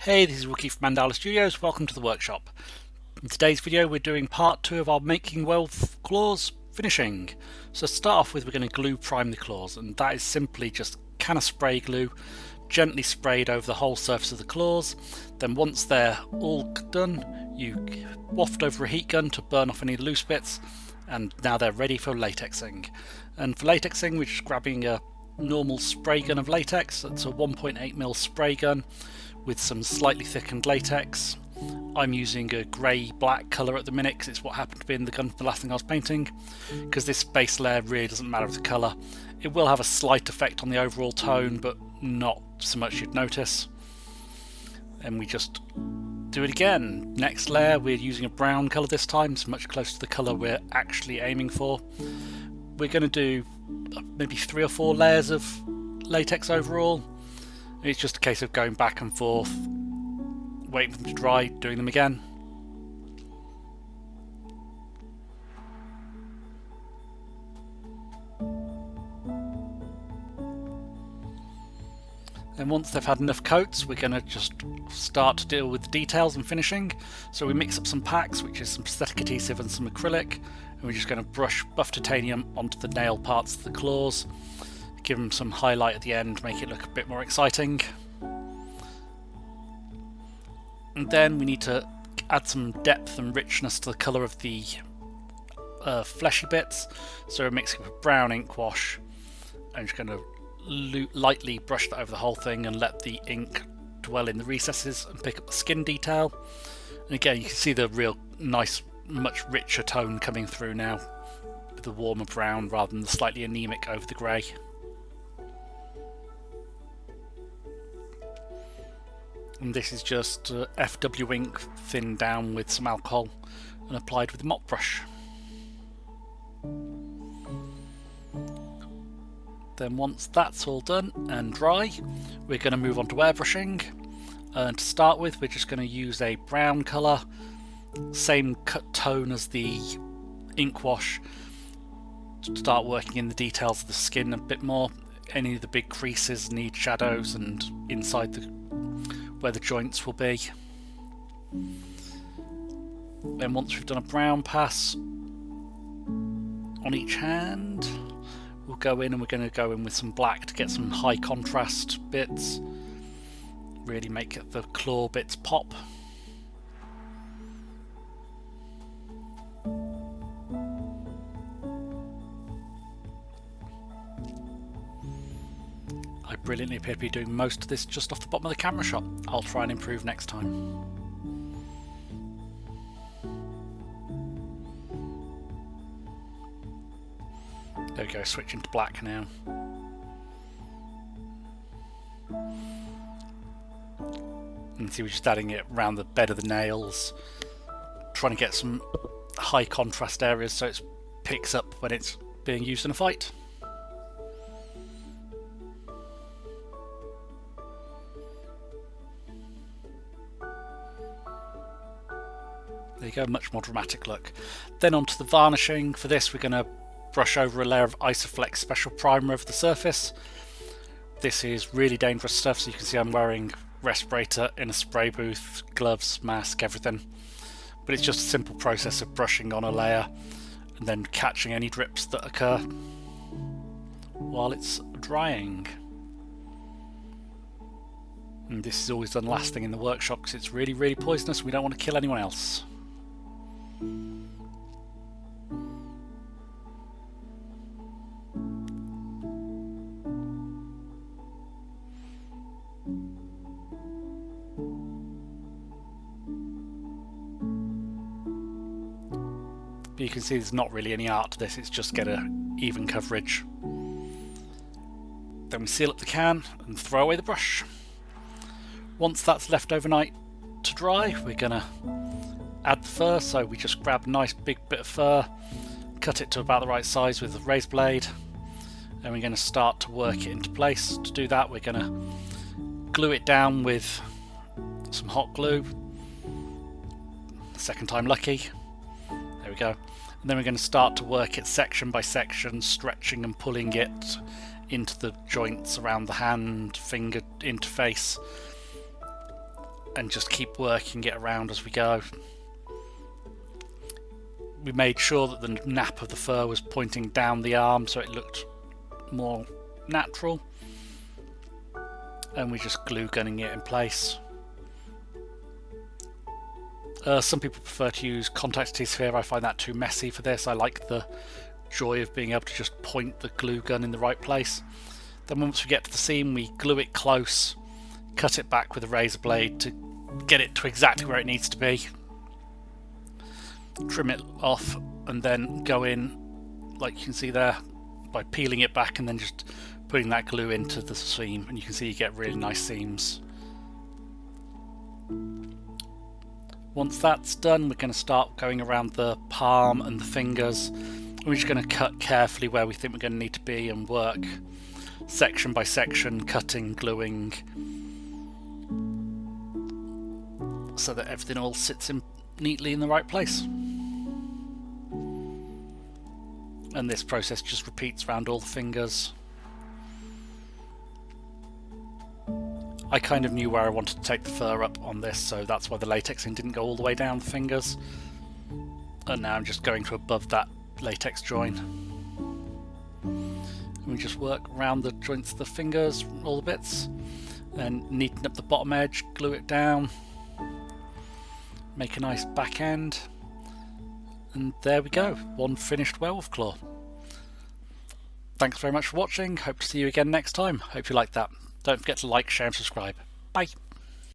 Hey, this is Rookie from Mandala Studios. Welcome to the workshop. In today's video, we're doing part 2 of our making werewolf claws finishing. So to start off with, we're going to glue prime the claws, and that is simply just a can of spray glue, gently sprayed over the whole surface of the claws. Then once they're all done, you waft over a heat gun to burn off any loose bits, and now they're ready for latexing. And for latexing, we're just grabbing a normal spray gun of latex. That's a 1.8mm spray gun with some slightly thickened latex. I'm using a grey-black colour at the minute because it's what happened to be in the gun for the last thing I was painting, because this base layer really doesn't matter with the colour. It will have a slight effect on the overall tone, but not so much you'd notice. And we just do it again. Next layer, we're using a brown colour this time, it's much closer to the colour we're actually aiming for. We're going to do maybe 3 or 4 layers of latex overall. It's just a case of going back and forth, waiting for them to dry, doing them again. And once they've had enough coats, we're going to just start to deal with the details and finishing. So we mix up some packs, which is some synthetic adhesive and some acrylic, and we're just going to brush buff titanium onto the nail parts of the claws, give them some highlight at the end, make it look a bit more exciting. And then we need to add some depth and richness to the colour of the fleshy bits. So we're mixing up a brown ink wash. I'm just going to lightly brush that over the whole thing and let the ink dwell in the recesses and pick up the skin detail. And again, you can see the real nice, much richer tone coming through now with the warmer brown rather than the slightly anemic over the grey. And this is just FW ink thinned down with some alcohol and applied with a mop brush. Then once that's all done and dry, we're going to move on to airbrushing. And to start with, we're just going to use a brown colour, same cut tone as the ink wash, to start working in the details of the skin a bit more. Any of the big creases need shadows and inside where the joints will be. Then once we've done a brown pass on each hand, we'll go in and we're going to go in with some black to get some high contrast bits, really make the claw bits pop. I brilliantly appear to be doing most of this just off the bottom of the camera shot. I'll try and improve next time. There we go, switching to black now. And see, we're just adding it around the bed of the nails, trying to get some high contrast areas so it picks up when it's being used in a fight. There you go, much more dramatic look. Then onto the varnishing. For this, we're going to brush over a layer of Isoflex Special Primer over the surface. This is really dangerous stuff, so you can see I'm wearing respirator in a spray booth, gloves, mask, everything. But it's just a simple process of brushing on a layer and then catching any drips that occur while it's drying. And this is always done last thing in the workshop because it's really, really poisonous. We don't want to kill anyone else. But you can see there's not really any art to this, it's just get an even coverage. Then we seal up the can and throw away the brush. Once that's left overnight to dry, we're going to add the fur. So we just grab a nice big bit of fur, cut it to about the right size with a razor blade, and we're going to start to work it into place. To do that, we're going to glue it down with some hot glue. Second time lucky. There we go. And then we're going to start to work it section by section, stretching and pulling it into the joints around the hand, finger interface, and just keep working it around as we go. We made sure that the nap of the fur was pointing down the arm so it looked more natural, and we're just glue gunning it in place. Some people prefer to use contact adhesive here. I find that too messy for this. I like the joy of being able to just point the glue gun in the right place. Then once we get to the seam, we glue it close, cut it back with a razor blade to get it to exactly where it needs to be, trim it off, and then go in, like you can see there, by peeling it back and then just putting that glue into the seam, and you can see you get really nice seams. Once that's done, we're going to start going around the palm and the fingers. We're just going to cut carefully where we think we're going to need to be and work section by section, cutting, gluing, so that everything all sits in neatly in the right place. And this process just repeats around all the fingers. I kind of knew where I wanted to take the fur up on this, so that's why the latexing didn't go all the way down the fingers. And now I'm just going to above that latex join. And we just work around the joints of the fingers, all the bits, and neaten up the bottom edge, glue it down, make a nice back end, and there we go, one finished werewolf claw. Thanks very much for watching, hope to see you again next time. Hope you liked that. Don't forget to like, share and subscribe. Bye!